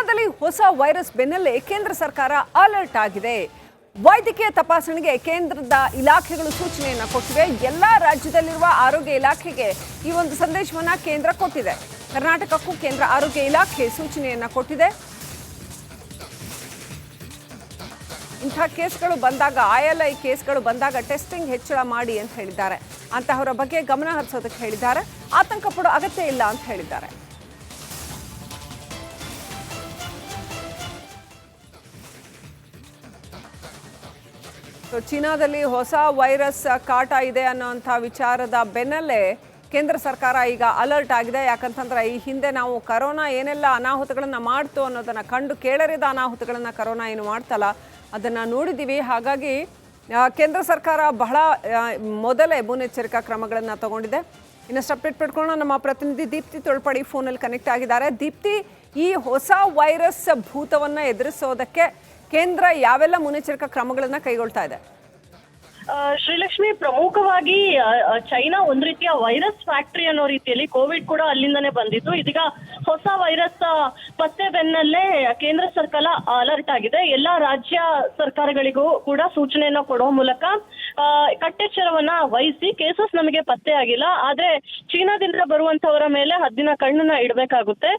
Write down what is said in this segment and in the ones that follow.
ಚೀನಾದಲ್ಲಿ ಹೊಸ ವೈರಸ್ ಬೆನ್ನಲ್ಲೇ ಕೇಂದ್ರ ಸರ್ಕಾರ ಅಲರ್ಟ್ ಆಗಿದೆ. ವೈದ್ಯಕೀಯ ತಪಾಸಣೆಗೆ ಕೇಂದ್ರದ ಇಲಾಖೆಗಳು ಸೂಚನೆಯನ್ನು ಕೊಟ್ಟಿವೆ. ಎಲ್ಲಾ ರಾಜ್ಯದಲ್ಲಿರುವ ಆರೋಗ್ಯ ಇಲಾಖೆಗೆ ಈ ಒಂದು ಸಂದೇಶವನ್ನು ಕೇಂದ್ರ ಕೊಟ್ಟಿದೆ. ಕರ್ನಾಟಕಕ್ಕೂ ಕೇಂದ್ರ ಆರೋಗ್ಯ ಇಲಾಖೆ ಸೂಚನೆಯನ್ನು ಕೊಟ್ಟಿದೆ. ಇಂಥ ಕೇಸ್ಗಳು ಬಂದಾಗ ILI ಕೇಸ್ಗಳು ಬಂದಾಗ ಟೆಸ್ಟಿಂಗ್ ಹೆಚ್ಚಳ ಮಾಡಿ ಅಂತ ಹೇಳಿದ್ದಾರೆ. ಅಂತಹವರ ಬಗ್ಗೆ ಗಮನ ಹರಿಸೋದಕ್ಕೆ ಹೇಳಿದ್ದಾರೆ. ಆತಂಕ ಪಡೋ ಅಗತ್ಯ ಇಲ್ಲ ಅಂತ ಹೇಳಿದ್ದಾರೆ. ಚೀನಾದಲ್ಲಿ ಹೊಸ ವೈರಸ್ ಕಾಟ ಇದೆ ಅನ್ನೋಂಥ ವಿಚಾರದ ಬೆನ್ನಲ್ಲೇ ಕೇಂದ್ರ ಸರ್ಕಾರ ಈಗ ಅಲರ್ಟ್ ಆಗಿದೆ. ಯಾಕಂತಂದ್ರೆ ಈ ಹಿಂದೆ ನಾವು ಕರೋನಾ ಏನೆಲ್ಲ ಅನಾಹುತಗಳನ್ನು ಮಾಡ್ತು ಅನ್ನೋದನ್ನು ಕಂಡು ಕೇಳರಿದ ಅನಾಹುತಗಳನ್ನು ಕರೋನಾ ಏನು ಮಾಡ್ತಲ್ಲ ಅದನ್ನು ನೋಡಿದ್ದೀವಿ. ಹಾಗಾಗಿ ಕೇಂದ್ರ ಸರ್ಕಾರ ಬಹಳ ಮೊದಲೇ ಮುನ್ನೆಚ್ಚರಿಕಾ ಕ್ರಮಗಳನ್ನು ತಗೊಂಡಿದೆ. ಇನ್ನಷ್ಟು ಅಪ್ಡೇಟ್ ಪಡ್ಕೊಳ್ಳೋಣ. ನಮ್ಮ ಪ್ರತಿನಿಧಿ ದೀಪ್ತಿ ತೊಳ್ಪಡಿ ಫೋನಲ್ಲಿ ಕನೆಕ್ಟ್ ಆಗಿದ್ದಾರೆ. ದೀಪ್ತಿ, ಈ ಹೊಸ ವೈರಸ್ ಭೂತವನ್ನು ಎದುರಿಸೋದಕ್ಕೆ ಕೇಂದ್ರ ಯಾವೆಲ್ಲ ಮುನ್ನೆಚ್ಚರಿಕಾ ಕ್ರಮಗಳನ್ನು ಕೈಗೊಳ್ತಾ ಇದೆ? ಶ್ರೀಲಕ್ಷ್ಮಿ, ಪ್ರಮುಖವಾಗಿ ಚೈನಾ ಒಂದ್ ರೀತಿಯ ವೈರಸ್ ಫ್ಯಾಕ್ಟರಿ ಅನ್ನೋ ರೀತಿಯಲ್ಲಿ ಕೋವಿಡ್ ಕೂಡ ಅಲ್ಲಿಂದನೇ ಬಂದಿತ್ತು. ಇದೀಗ ಹೊಸ ವೈರಸ್ ಪತ್ತೆ ಬೆನ್ನಲ್ಲೇ ಕೇಂದ್ರ ಸರ್ಕಾರ ಅಲರ್ಟ್ ಆಗಿದೆ. ಎಲ್ಲಾ ರಾಜ್ಯ ಸರ್ಕಾರಗಳಿಗೂ ಕೂಡ ಸೂಚನೆಯನ್ನ ಕೊಡೋ ಮೂಲಕ ಕಟ್ಟೆಚ್ಚರವನ್ನ ವಹಿಸಿ, ಕೇಸಸ್ ನಮಗೆ ಪತ್ತೆ ಆಗಿಲ್ಲ, ಆದ್ರೆ ಚೀನಾದಿಂದ ಬರುವಂತವರ ಮೇಲೆ ಹದ್ದಿನ ಕಣ್ಣನ್ನ ಇಡಬೇಕಾಗುತ್ತೆ.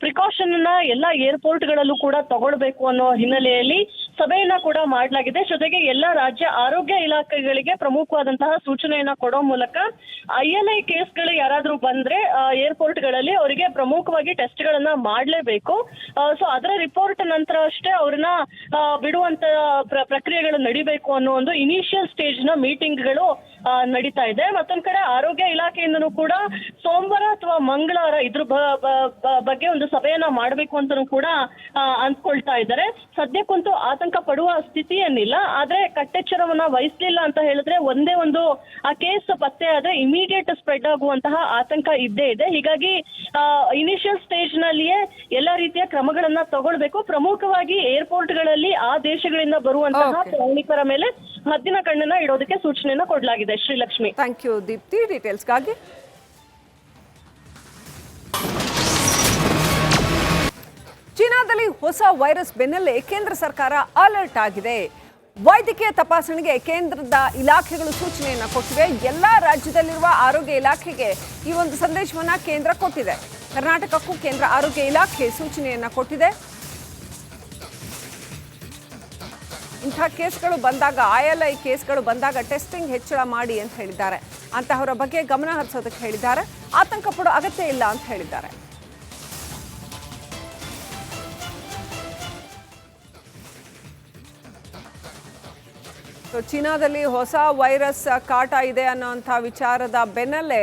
ಪ್ರಿಕಾಷನ್ ಅನ್ನ ಎಲ್ಲಾ ಏರ್ಪೋರ್ಟ್ ಗಳಲ್ಲೂ ಕೂಡ ತಗೊಳ್ಬೇಕು ಅನ್ನೋ ಹಿನ್ನೆಲೆಯಲ್ಲಿ ಸಭೆಯನ್ನ ಕೂಡ ಮಾಡಲಾಗಿದೆ. ಜೊತೆಗೆ ಎಲ್ಲಾ ರಾಜ್ಯ ಆರೋಗ್ಯ ಇಲಾಖೆಗಳಿಗೆ ಪ್ರಮುಖವಾದಂತಹ ಸೂಚನೆಯನ್ನ ಕೊಡೋ ಮೂಲಕ ILI ಕೇಸ್ಗಳು ಯಾರಾದ್ರೂ ಬಂದ್ರೆ ಏರ್ಪೋರ್ಟ್ ಗಳಲ್ಲಿ ಅವರಿಗೆ ಪ್ರಮುಖವಾಗಿ ಟೆಸ್ಟ್ ಗಳನ್ನ ಮಾಡ್ಲೇಬೇಕು. ಸೊ ಅದರ ರಿಪೋರ್ಟ್ ನಂತರ ಅಷ್ಟೇ ಅವ್ರನ್ನ ಬಿಡುವಂತ ಪ್ರಕ್ರಿಯೆಗಳು ನಡಿಬೇಕು ಅನ್ನೋ ಒಂದು ಇನಿಷಿಯಲ್ ಸ್ಟೇಜ್ ನ ಮೀಟಿಂಗ್ಗಳು ನಡೀತಾ ಇದೆ. ಮತ್ತೊಂದ್ ಕಡೆ ಆರೋಗ್ಯ ಇಲಾಖೆಯಿಂದನೂ ಕೂಡ ಸೋಮವಾರ ಅಥವಾ ಮಂಗಳವಾರ ಇದ್ರ ಬಗ್ಗೆ ಒಂದು ಸಭೆಯನ್ನ ಮಾಡಬೇಕು ಅಂತನೂ ಕೂಡ ಅಂದ್ಕೊಳ್ತಾ ಇದ್ದಾರೆ. ಸದ್ಯಕ್ಕಂತೂ ಆತಂಕ ಪಡುವ ಸ್ಥಿತಿ ಏನಿಲ್ಲ, ಆದ್ರೆ ಕಟ್ಟೆಚ್ಚರವನ್ನ ವಹಿಸ್ಲಿಲ್ಲ ಅಂತ ಹೇಳಿದ್ರೆ ಒಂದೇ ಒಂದು ಆ ಕೇಸ್ ಪತ್ತೆ ಆದ್ರೆ ಇಮಿಡಿಯೇಟ್ ಸ್ಪ್ರೆಡ್ ಆಗುವಂತಹ ಆತಂಕ ಇದ್ದೇ ಇದೆ. ಹೀಗಾಗಿ ಇನಿಷಿಯಲ್ ಸ್ಟೇಜ್ ನಲ್ಲಿಯೇ ಎಲ್ಲಾ ರೀತಿಯ ಕ್ರಮಗಳನ್ನ ತಗೊಳ್ಬೇಕು. ಪ್ರಮುಖವಾಗಿ ಏರ್ಪೋರ್ಟ್ ಗಳಲ್ಲಿ ಆ ದೇಶಗಳಿಂದ ಬರುವಂತಹ ಪ್ರಯಾಣಿಕರ ಮೇಲೆ ಹದ್ದಿನ ಕಣ್ಣನ್ನ ಇಡೋದಕ್ಕೆ ಸೂಚನೆಯನ್ನ ಕೊಡಲಾಗಿದೆ. ಶ್ರೀಲಕ್ಷ್ಮಿ, ಥ್ಯಾಂಕ್ ಯು ದೀಪ್ತಿ ಡೀಟೇಲ್ಸ್ಗಾಗಿ. ಚೀನಾದಲ್ಲಿ ಹೊಸ ವೈರಸ್ ಬೆನ್ನಲ್ಲೇ ಕೇಂದ್ರ ಸರ್ಕಾರ ಅಲರ್ಟ್ ಆಗಿದೆ. ವೈದ್ಯಕೀಯ ತಪಾಸಣೆಗೆ ಕೇಂದ್ರದ ಇಲಾಖೆಗಳು ಸೂಚನೆಯನ್ನು ಕೊಟ್ಟಿವೆ. ಎಲ್ಲಾ ರಾಜ್ಯದಲ್ಲಿರುವ ಆರೋಗ್ಯ ಇಲಾಖೆಗೆ ಈ ಒಂದು ಸಂದೇಶವನ್ನು ಕೇಂದ್ರ ಕೊಟ್ಟಿದೆ. ಕರ್ನಾಟಕಕ್ಕೂ ಕೇಂದ್ರ ಆರೋಗ್ಯ ಇಲಾಖೆ ಸೂಚನೆಯನ್ನು ಕೊಟ್ಟಿದೆ. ಇಂಥ ಕೇಸ್ಗಳು ಬಂದಾಗ ILI ಕೇಸ್ಗಳು ಬಂದಾಗ ಟೆಸ್ಟಿಂಗ್ ಹೆಚ್ಚಳ ಮಾಡಿ ಅಂತ ಹೇಳಿದ್ದಾರೆ. ಅಂತಹವರ ಬಗ್ಗೆ ಗಮನ ಹರಿಸೋದಕ್ಕೆ ಹೇಳಿದ್ದಾರೆ. ಆತಂಕ ಪಡೋ ಅಗತ್ಯ ಇಲ್ಲ ಅಂತ ಹೇಳಿದ್ದಾರೆ. ಚೀನಾದಲ್ಲಿ ಹೊಸ ವೈರಸ್ ಕಾಟ ಇದೆ ಅನ್ನೋಂಥ ವಿಚಾರದ ಬೆನ್ನಲ್ಲೇ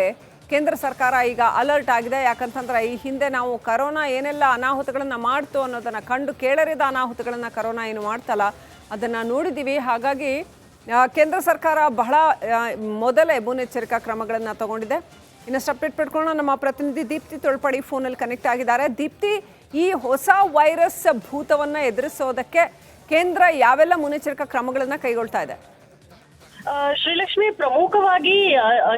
ಕೇಂದ್ರ ಸರ್ಕಾರ ಈಗ ಅಲರ್ಟ್ ಆಗಿದೆ. ಯಾಕಂತಂದ್ರೆ ಈ ಹಿಂದೆ ನಾವು ಕರೋನಾ ಏನೆಲ್ಲ ಅನಾಹುತಗಳನ್ನು ಮಾಡ್ತು ಅನ್ನೋದನ್ನು ಕಂಡು ಕೇಳರಿದ ಅನಾಹುತಗಳನ್ನು ಕರೋನಾ ಏನು ಮಾಡ್ತಲ್ಲ ಅದನ್ನು ನೋಡಿದ್ದೀವಿ. ಹಾಗಾಗಿ ಕೇಂದ್ರ ಸರ್ಕಾರ ಬಹಳ ಮೊದಲೇ ಮುನ್ನೆಚ್ಚರಿಕಾ ಕ್ರಮಗಳನ್ನು ತಗೊಂಡಿದೆ. ಇನ್ನಷ್ಟು ಅಪ್ಡೇಟ್ ಪಡ್ಕೊಳ್ಳೋಣ. ನಮ್ಮ ಪ್ರತಿನಿಧಿ ದೀಪ್ತಿ ತೊಳ್ಪಡಿ ಫೋನಲ್ಲಿ ಕನೆಕ್ಟ್ ಆಗಿದ್ದಾರೆ. ದೀಪ್ತಿ, ಈ ಹೊಸ ವೈರಸ್ ಭೂತವನ್ನು ಎದುರಿಸೋದಕ್ಕೆ ಕೇಂದ್ರ ಯಾವೆಲ್ಲ ಮುನ್ನೆಚ್ಚರಿಕಾ ಕ್ರಮಗಳನ್ನು ಕೈಗೊಳ್ತಾ ಇದೆ? ಶ್ರೀಲಕ್ಷ್ಮಿ, ಪ್ರಮುಖವಾಗಿ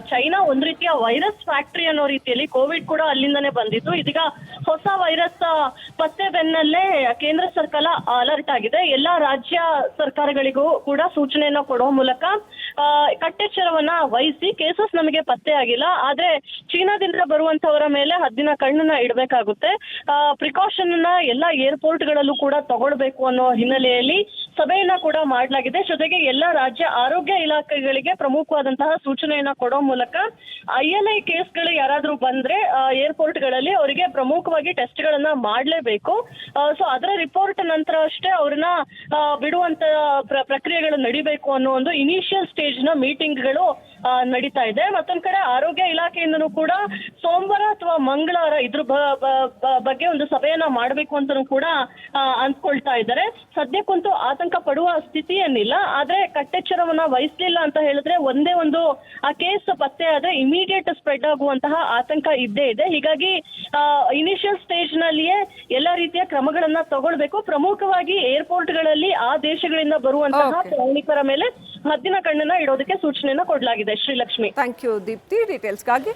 ಚೈನಾ ಒಂದ್ ರೀತಿಯ ವೈರಸ್ ಫ್ಯಾಕ್ಟರಿ ಅನ್ನೋ ರೀತಿಯಲ್ಲಿ ಕೋವಿಡ್ ಕೂಡ ಅಲ್ಲಿಂದನೇ ಬಂದಿತ್ತು. ಇದೀಗ ಹೊಸ ವೈರಸ್ ಪತ್ತೆ ಬೆನ್ನಲ್ಲೇ ಕೇಂದ್ರ ಸರ್ಕಾರ ಅಲರ್ಟ್ ಆಗಿದೆ. ಎಲ್ಲಾ ರಾಜ್ಯ ಸರ್ಕಾರಗಳಿಗೂ ಕೂಡ ಸೂಚನೆಯನ್ನ ಕೊಡೋ ಮೂಲಕ ಕಟ್ಟೆಚ್ಚರವನ್ನ ವಹಿಸಿ, ಕೇಸಸ್ ನಮಗೆ ಪತ್ತೆ ಆಗಿಲ್ಲ, ಆದ್ರೆ ಚೀನಾದಿಂದ ಬರುವಂತವರ ಮೇಲೆ ಹದ್ದಿನ ಕಣ್ಣನ್ನ ಇಡಬೇಕಾಗುತ್ತೆ. ಪ್ರಿಕಾಷನ್ ಅನ್ನ ಎಲ್ಲಾ ಏರ್ಪೋರ್ಟ್ ಗಳಲ್ಲೂ ಕೂಡ ತಗೊಳ್ಬೇಕು ಅನ್ನೋ ಹಿನ್ನೆಲೆಯಲ್ಲಿ ಸಭೆಯನ್ನ ಕೂಡ ಮಾಡಲಾಗಿದೆ. ಜೊತೆಗೆ ಎಲ್ಲಾ ರಾಜ್ಯ ಆರೋಗ್ಯ ಇಲಾಖೆಗಳಿಗೆ ಪ್ರಮುಖವಾದಂತಹ ಸೂಚನೆಯನ್ನ ಕೊಡೋ ಮೂಲಕ ILI ಕೇಸ್ಗಳು ಯಾರಾದ್ರೂ ಬಂದ್ರೆ ಏರ್ಪೋರ್ಟ್ ಗಳಲ್ಲಿ ಅವರಿಗೆ ಪ್ರಮುಖವಾಗಿ ಟೆಸ್ಟ್ ಗಳನ್ನ ಮಾಡ್ಲೇಬೇಕು. ಸೊ ಅದರ ರಿಪೋರ್ಟ್ ನಂತರ ಅಷ್ಟೇ ಅವ್ರನ್ನ ಬಿಡುವಂತ ಪ್ರಕ್ರಿಯೆಗಳು ನಡಿಬೇಕು ಅನ್ನೋ ಒಂದು ಇನಿಷಿಯಲ್ ಸ್ಟೇಜ್ ನ ಮೀಟಿಂಗ್ಗಳು ನಡೀತಾ ಇದೆ. ಮತ್ತೊಂದ್ ಕಡೆ ಆರೋಗ್ಯ ಇಲಾಖೆಯಿಂದನೂ ಕೂಡ ಸೋಮವಾರ ಅಥವಾ ಮಂಗಳವಾರ ಇದ್ರ ಬಗ್ಗೆ ಒಂದು ಸಭೆಯನ್ನ ಮಾಡಬೇಕು ಅಂತನೂ ಕೂಡ ಅಂದ್ಕೊಳ್ತಾ ಇದ್ದಾರೆ. ಸದ್ಯಕ್ಕಂತೂ ಆತಂಕ ಪಡುವ ಸ್ಥಿತಿ ಏನಿಲ್ಲ, ಆದ್ರೆ ಕಟ್ಟೆಚ್ಚರವನ್ನ ವಹಿಸ್ಲಿಲ್ಲ ಅಂತ ಹೇಳಿದ್ರೆ ಒಂದೇ ಒಂದು ಆ ಕೇಸ್ ಪತ್ತೆ ಆದ್ರೆ ಇಮಿಡಿಯೇಟ್ ಸ್ಪ್ರೆಡ್ ಆಗುವಂತಹ ಆತಂಕ ಇದ್ದೇ ಇದೆ. ಹೀಗಾಗಿ ಇನಿಷಿಯಲ್ ಸ್ಟೇಜ್ ನಲ್ಲಿಯೇ ಎಲ್ಲಾ ರೀತಿಯ ಕ್ರಮಗಳನ್ನ ತಗೊಳ್ಬೇಕು. ಪ್ರಮುಖವಾಗಿ ಏರ್ಪೋರ್ಟ್ ಗಳಲ್ಲಿ ಆ ದೇಶಗಳಿಂದ ಬರುವಂತಹ ಪ್ರಯಾಣಿಕರ ಮೇಲೆ ಹದ್ದಿನ ಕಣ್ಣನ್ನ ಇಡೋದಕ್ಕೆ ಸೂಚನೆಯನ್ನ ಕೊಡಲಾಗಿದೆ. ಶ್ರೀಲಕ್ಷ್ಮಿ, ಥ್ಯಾಂಕ್ ಯು ದೀಪ್ತಿ ಡೀಟೇಲ್ಸ್ಗಾಗಿ.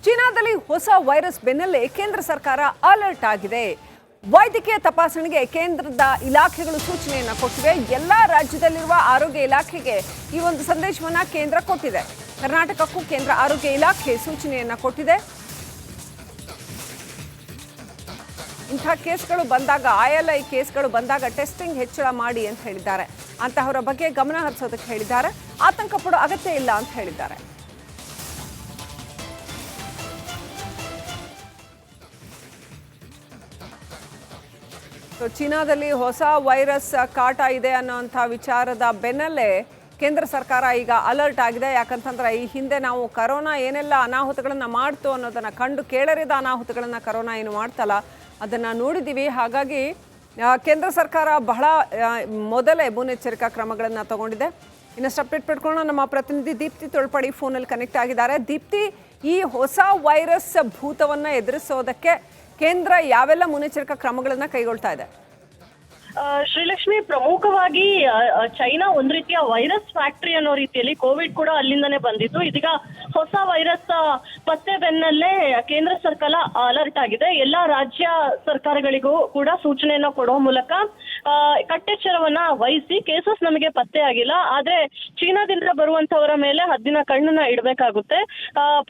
ಚೀನಾದ ಹೊಸ ವೈರಸ್ ಬೆನ್ನಲ್ಲೇ ಕೇಂದ್ರ ಸರ್ಕಾರ ಅಲರ್ಟ್ ಆಗಿದೆ. ವೈದ್ಯಕೀಯ ತಪಾಸಣೆಗೆ ಕೇಂದ್ರದ ಇಲಾಖೆಗಳು ಸೂಚನೆಯನ್ನು ಕೊಟ್ಟಿವೆ. ಎಲ್ಲ ರಾಜ್ಯದಲ್ಲಿರುವ ಆರೋಗ್ಯ ಇಲಾಖೆಗೆ ಈ ಒಂದು ಸಂದೇಶವನ್ನು ಕೇಂದ್ರ ಕೊಟ್ಟಿದೆ. ಕರ್ನಾಟಕಕ್ಕೂ ಕೇಂದ್ರ ಆರೋಗ್ಯ ಇಲಾಖೆ ಸೂಚನೆಯನ್ನು ಕೊಟ್ಟಿದೆ. ಇಂಥ ಕೇಸ್ಗಳು ಬಂದಾಗ ILI ಕೇಸ್ಗಳು ಬಂದಾಗ ಟೆಸ್ಟಿಂಗ್ ಹೆಚ್ಚಳ ಮಾಡಿ ಅಂತ ಹೇಳಿದ್ದಾರೆ. ಅಂತಹವರ ಬಗ್ಗೆ ಗಮನ ಹರಿಸೋದಕ್ಕೆ ಹೇಳಿದ್ದಾರೆ. ಆತಂಕ ಪಡೋ ಅಗತ್ಯ ಇಲ್ಲ ಅಂತ ಹೇಳಿದ್ದಾರೆ. ಚೀನಾದಲ್ಲಿ ಹೊಸ ವೈರಸ್ ಕಾಟ ಇದೆ ಅನ್ನೋಂಥ ವಿಚಾರದ ಬೆನ್ನಲ್ಲೇ ಕೇಂದ್ರ ಸರ್ಕಾರ ಈಗ ಅಲರ್ಟ್ ಆಗಿದೆ. ಯಾಕಂತಂದ್ರೆ ಈ ಹಿಂದೆ ನಾವು ಕರೋನಾ ಏನೆಲ್ಲ ಅನಾಹುತಗಳನ್ನು ಮಾಡ್ತು ಅನ್ನೋದನ್ನು ಕಂಡು ಕೇಳರಿದ ಅನಾಹುತಗಳನ್ನು ಕರೋನಾ ಏನು ಮಾಡ್ತಲ್ಲ ಅದನ್ನು ನೋಡಿದ್ದೀವಿ. ಹಾಗಾಗಿ ಕೇಂದ್ರ ಸರ್ಕಾರ ಬಹಳ ಮೊದಲೇ ಮುನ್ನೆಚ್ಚರಿಕಾ ಕ್ರಮಗಳನ್ನು ತಗೊಂಡಿದೆ. ಇನ್ನಷ್ಟು ಅಪ್ಡೇಟ್ ಪಡ್ಕೊಳ್ಳೋಣ. ನಮ್ಮ ಪ್ರತಿನಿಧಿ ದೀಪ್ತಿ ತೊಳ್ಪಡಿ ಫೋನಲ್ಲಿ ಕನೆಕ್ಟ್ ಆಗಿದ್ದಾರೆ. ದೀಪ್ತಿ, ಈ ಹೊಸ ವೈರಸ್ ಭೂತವನ್ನು ಎದುರಿಸೋದಕ್ಕೆ ಕೇಂದ್ರ ಯಾವೆಲ್ಲ ಮುನ್ನೆಚ್ಚರಿಕಾ ಕ್ರಮಗಳನ್ನು ಕೈಗೊಳ್ತಾ ಇದೆ? ಶ್ರೀಲಕ್ಷ್ಮಿ, ಪ್ರಮುಖವಾಗಿ ಚೈನಾ ಒಂದ್ ರೀತಿಯ ವೈರಸ್ ಫ್ಯಾಕ್ಟರಿ ಅನ್ನೋ ರೀತಿಯಲ್ಲಿ ಕೋವಿಡ್ ಕೂಡ ಅಲ್ಲಿಂದನೇ ಬಂದಿತ್ತು. ಇದೀಗ ಹೊಸ ವೈರಸ್ ಪತ್ತೆ ಬೆನ್ನಲ್ಲೇ ಕೇಂದ್ರ ಸರ್ಕಾರ ಅಲರ್ಟ್ ಆಗಿದೆ. ಎಲ್ಲಾ ರಾಜ್ಯ ಸರ್ಕಾರಗಳಿಗೂ ಕೂಡ ಸೂಚನೆಯನ್ನ ಕೊಡೋ ಮೂಲಕ ಕಟ್ಟೆಚ್ಚರವನ್ನ ವಹಿಸಿ, ಕೇಸಸ್ ನಮಗೆ ಪತ್ತೆ ಆಗಿಲ್ಲ, ಆದ್ರೆ ಚೀನಾದಿಂದ ಬರುವಂತವರ ಮೇಲೆ ಹದ್ದಿನ ಕಣ್ಣನ್ನ ಇಡಬೇಕಾಗುತ್ತೆ.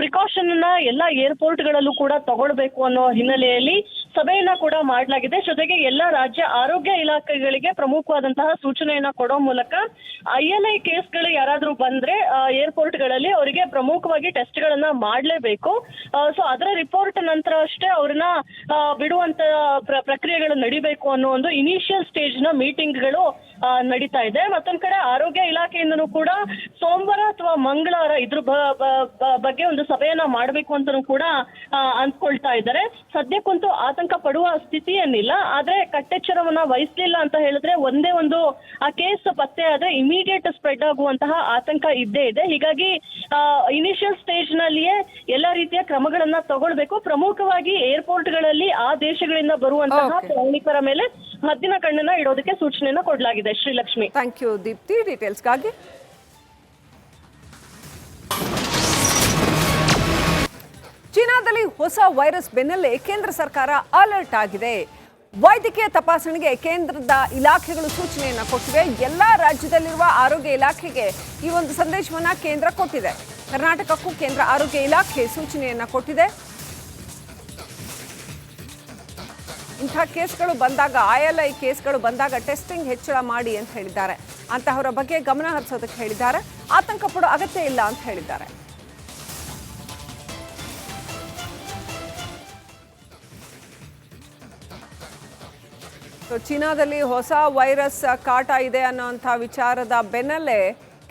ಪ್ರಿಕಾಷನ್ ಅನ್ನ ಎಲ್ಲಾ ಏರ್ಪೋರ್ಟ್ ಗಳಲ್ಲೂ ಕೂಡ ತಗೊಳ್ಬೇಕು ಅನ್ನೋ ಹಿನ್ನೆಲೆಯಲ್ಲಿ ಸಭೆಯನ್ನ ಕೂಡ ಮಾಡಲಾಗಿದೆ. ಜೊತೆಗೆ ಎಲ್ಲಾ ರಾಜ್ಯ ಆರೋಗ್ಯ ಇಲಾಖೆಗಳಿಗೆ ಪ್ರಮುಖವಾದಂತಹ ಸೂಚನೆಯನ್ನ ಕೊಡೋ ಮೂಲಕ ILI ಕೇಸ್ಗಳು ಯಾರಾದ್ರೂ ಬಂದ್ರೆ ಏರ್ಪೋರ್ಟ್ ಗಳಲ್ಲಿ ಅವರಿಗೆ ಪ್ರಮುಖವಾಗಿ ಟೆಸ್ಟ್ ಗಳನ್ನ ಮಾಡ್ಲೇಬೇಕು. ಸೊ ಅದರ ರಿಪೋರ್ಟ್ ನಂತರ ಅಷ್ಟೇ ಅವ್ರನ್ನ ಬಿಡುವಂತ ಪ್ರಕ್ರಿಯೆಗಳು ನಡಿಬೇಕು ಅನ್ನೋ ಒಂದು ಇನಿಷಿಯಲ್ ಸ್ಟೇಜ್ ನ ಮೀಟಿಂಗ್ ಗಳು ನಡೀತಾ ಇದೆ. ಮತ್ತೊಂದ್ ಕಡೆ ಆರೋಗ್ಯ ಇಲಾಖೆಯಿಂದನೂ ಕೂಡ ಸೋಮವಾರ ಅಥವಾ ಮಂಗಳವಾರ ಇದ್ರ ಬಗ್ಗೆ ಒಂದು ಸಭೆಯನ್ನ ಮಾಡಬೇಕು ಅಂತನೂ ಕೂಡ ಅಂದ್ಕೊಳ್ತಾ ಇದ್ದಾರೆ. ಸದ್ಯಕ್ಕಂತೂ ಆತಂಕ ಪಡುವ ಸ್ಥಿತಿಯನ್ನಿಲ್ಲ, ಆದ್ರೆ ಕಟ್ಟೆಚ್ಚರವನ್ನ ವಹಿಸ್ಲಿಲ್ಲ ಅಂತ ಹೇಳಿದ್ರೆ ಒಂದೇ ಒಂದು ಆ ಕೇಸ್ ಪತ್ತೆ ಆದ್ರೆ ಇಮಿಡಿಯೇಟ್ ಸ್ಪ್ರೆಡ್ ಆಗುವಂತಹ ಆತಂಕ ಇದ್ದೇ ಇದೆ. ಹೀಗಾಗಿ ಇನಿಷಿಯಲ್ ಸ್ಟೇಜ್ ನಲ್ಲಿಯೇ ಎಲ್ಲಾ ರೀತಿಯ ಕ್ರಮಗಳನ್ನ ತಗೊಳ್ಬೇಕು. ಪ್ರಮುಖವಾಗಿ ಏರ್ಪೋರ್ಟ್ ಗಳಲ್ಲಿ ಆ ದೇಶಗಳಿಂದ ಬರುವಂತಹ ಪ್ರಯಾಣಿಕರ ಮೇಲೆ ಹದ್ದಿನ ಕಣ್ಣನ್ನ ಇಡೋದಕ್ಕೆ ಸೂಚನೆಯನ್ನ ಕೊಡಲಾಗಿದೆ. ಶ್ರೀಲಕ್ಷ್ಮಿ, ಥ್ಯಾಂಕ್ ಯು ದೀಪ್ತಿ ಡೀಟೇಲ್ಸ್ಗಾಗಿ. ಚೀನಾದಲ್ಲಿ ಹೊಸ ವೈರಸ್ ಬೆನ್ನಲ್ಲೇ ಕೇಂದ್ರ ಸರ್ಕಾರ ಅಲರ್ಟ್ ಆಗಿದೆ. ವೈದ್ಯಕೀಯ ತಪಾಸಣೆಗೆ ಕೇಂದ್ರದ ಇಲಾಖೆಗಳು ಸೂಚನೆಯನ್ನು ಕೊಟ್ಟಿವೆ. ಎಲ್ಲ ರಾಜ್ಯದಲ್ಲಿರುವ ಆರೋಗ್ಯ ಇಲಾಖೆಗೆ ಈ ಒಂದು ಸಂದೇಶವನ್ನು ಕೇಂದ್ರ ಕೊಟ್ಟಿದೆ. ಕರ್ನಾಟಕಕ್ಕೂ ಕೇಂದ್ರ ಆರೋಗ್ಯ ಇಲಾಖೆ ಸೂಚನೆಯನ್ನು ಕೊಟ್ಟಿದೆ. ಇಂಥ ಕೇಸ್ಗಳು ಬಂದಾಗ ILI ಕೇಸ್ಗಳು ಬಂದಾಗ ಟೆಸ್ಟಿಂಗ್ ಹೆಚ್ಚಳ ಮಾಡಿ ಅಂತ ಹೇಳಿದ್ದಾರೆ. ಅಂತಹವರ ಬಗ್ಗೆ ಗಮನ ಹರಿಸೋದಕ್ಕೆ ಹೇಳಿದ್ದಾರೆ. ಆತಂಕ ಪಡೋ ಅಗತ್ಯ ಇಲ್ಲ ಅಂತ ಹೇಳಿದ್ದಾರೆ. ಚೀನಾದಲ್ಲಿ ಹೊಸ ವೈರಸ್ ಕಾಟ ಇದೆ ಅನ್ನೋಂಥ ವಿಚಾರದ ಬೆನ್ನಲ್ಲೇ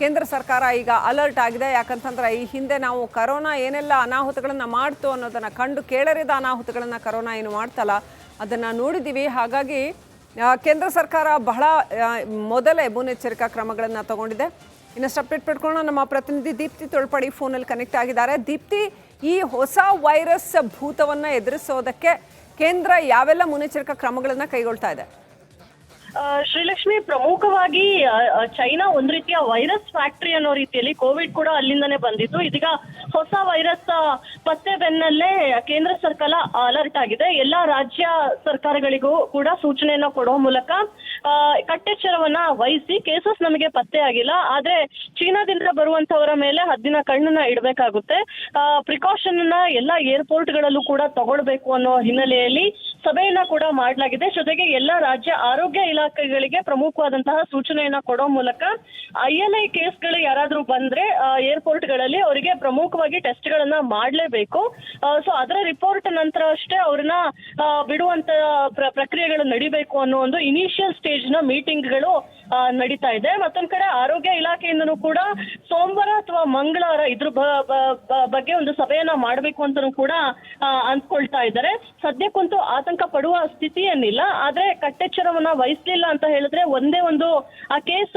ಕೇಂದ್ರ ಸರ್ಕಾರ ಈಗ ಅಲರ್ಟ್ ಆಗಿದೆ. ಯಾಕಂತಂದ್ರೆ ಈ ಹಿಂದೆ ನಾವು ಕರೋನಾ ಏನೆಲ್ಲ ಅನಾಹುತಗಳನ್ನು ಮಾಡ್ತು ಅನ್ನೋದನ್ನು ಕಂಡು ಕೇಳರಿದ ಅನಾಹುತಗಳನ್ನು ಕರೋನಾ ಏನು ಮಾಡ್ತಲ್ಲ ಅದನ್ನು ನೋಡಿದ್ದೀವಿ. ಹಾಗಾಗಿ ಕೇಂದ್ರ ಸರ್ಕಾರ ಬಹಳ ಮೊದಲೇ ಮುನ್ನೆಚ್ಚರಿಕಾ ಕ್ರಮಗಳನ್ನು ತಗೊಂಡಿದೆ. ಇನ್ನಷ್ಟು ಅಪ್ಡೇಟ್ ಪಡ್ಕೊಳ್ಳೋಣ. ನಮ್ಮ ಪ್ರತಿನಿಧಿ ದೀಪ್ತಿ ತೊಳ್ಪಡಿ ಫೋನಲ್ಲಿ ಕನೆಕ್ಟ್ ಆಗಿದ್ದಾರೆ. ದೀಪ್ತಿ, ಈ ಹೊಸ ವೈರಸ್ ಭೂತವನ್ನು ಎದುರಿಸೋದಕ್ಕೆ ಕೇಂದ್ರ ಯಾವೆಲ್ಲ ಮುನ್ನೆಚ್ಚರಿಕಾ ಕ್ರಮಗಳನ್ನು ಕೈಗೊಳ್ತಾ ಇದೆ? ಶ್ರೀಲಕ್ಷ್ಮಿ, ಪ್ರಮುಖವಾಗಿ ಚೈನಾ ಒಂದ್ ರೀತಿಯ ವೈರಸ್ ಫ್ಯಾಕ್ಟರಿ ಅನ್ನೋ ರೀತಿಯಲ್ಲಿ ಕೋವಿಡ್ ಕೂಡ ಅಲ್ಲಿಂದನೇ ಬಂದಿತ್ತು. ಇದೀಗ ಹೊಸ ವೈರಸ್ ಪತ್ತೆ ಬೆನ್ನಲ್ಲೇ ಕೇಂದ್ರ ಸರ್ಕಾರ ಅಲರ್ಟ್ ಆಗಿದೆ. ಎಲ್ಲಾ ರಾಜ್ಯ ಸರ್ಕಾರಗಳಿಗೂ ಕೂಡ ಸೂಚನೆಯನ್ನ ಕೊಡೋ ಮೂಲಕ ಕಟ್ಟೆಚ್ಚರವನ್ನ ವಹಿಸಿ, ಕೇಸಸ್ ನಮಗೆ ಪತ್ತೆ ಆಗಿಲ್ಲ, ಆದ್ರೆ ಚೀನಾದಿಂದ ಬರುವಂತವರ ಮೇಲೆ ಹದ್ದಿನ ಕಣ್ಣನ್ನ ಇಡಬೇಕಾಗುತ್ತೆ. ಪ್ರಿಕಾಷನ್ ಅನ್ನ ಎಲ್ಲಾ ಏರ್ಪೋರ್ಟ್ ಗಳಲ್ಲೂ ಕೂಡ ತಗೊಳ್ಬೇಕು ಅನ್ನೋ ಹಿನ್ನೆಲೆಯಲ್ಲಿ ಸಭೆಯನ್ನ ಕೂಡ ಮಾಡಲಾಗಿದೆ. ಜೊತೆಗೆ ಎಲ್ಲಾ ರಾಜ್ಯ ಆರೋಗ್ಯ ಇಲಾಖೆಗಳಿಗೆ ಪ್ರಮುಖವಾದಂತಹ ಸೂಚನೆಯನ್ನ ಕೊಡೋ ಮೂಲಕ ILI ಕೇಸ್ಗಳು ಯಾರಾದ್ರೂ ಬಂದ್ರೆ ಏರ್ಪೋರ್ಟ್ ಗಳಲ್ಲಿ ಅವರಿಗೆ ಪ್ರಮುಖವಾಗಿ ಟೆಸ್ಟ್ ಗಳನ್ನ ಮಾಡ್ಲೇಬೇಕು. ಸೊ ಅದರ ರಿಪೋರ್ಟ್ ನಂತರ ಅಷ್ಟೇ ಅವ್ರನ್ನ ಬಿಡುವಂತ ಪ್ರಕ್ರಿಯೆಗಳು ನಡಿಬೇಕು ಅನ್ನೋ ಒಂದು ಇನಿಷಿಯಲ್ ಸ್ಟೇಜ್ ನ ಮೀಟಿಂಗ್ ಗಳು ನಡೀತಾ ಇದೆ. ಮತ್ತೊಂದ್ ಕಡೆ ಆರೋಗ್ಯ ಇಲಾಖೆಯಿಂದನೂ ಕೂಡ ಸೋಮವಾರ ಅಥವಾ ಮಂಗಳವಾರ ಇದ್ರ ಬಗ್ಗೆ ಒಂದು ಸಭೆಯನ್ನ ಮಾಡಬೇಕು ಅಂತನೂ ಕೂಡ ಅಂದ್ಕೊಳ್ತಾ ಇದ್ದಾರೆ. ಸದ್ಯಕ್ಕಂತೂ ಆತಂಕ ಪಡುವ ಸ್ಥಿತಿಯನ್ನಿಲ್ಲ, ಆದ್ರೆ ಕಟ್ಟೆಚ್ಚರವನ್ನ ವಹಿಸ್ಲಿಲ್ಲ ಅಂತ ಹೇಳಿದ್ರೆ ಒಂದೇ ಒಂದು ಆ ಕೇಸ್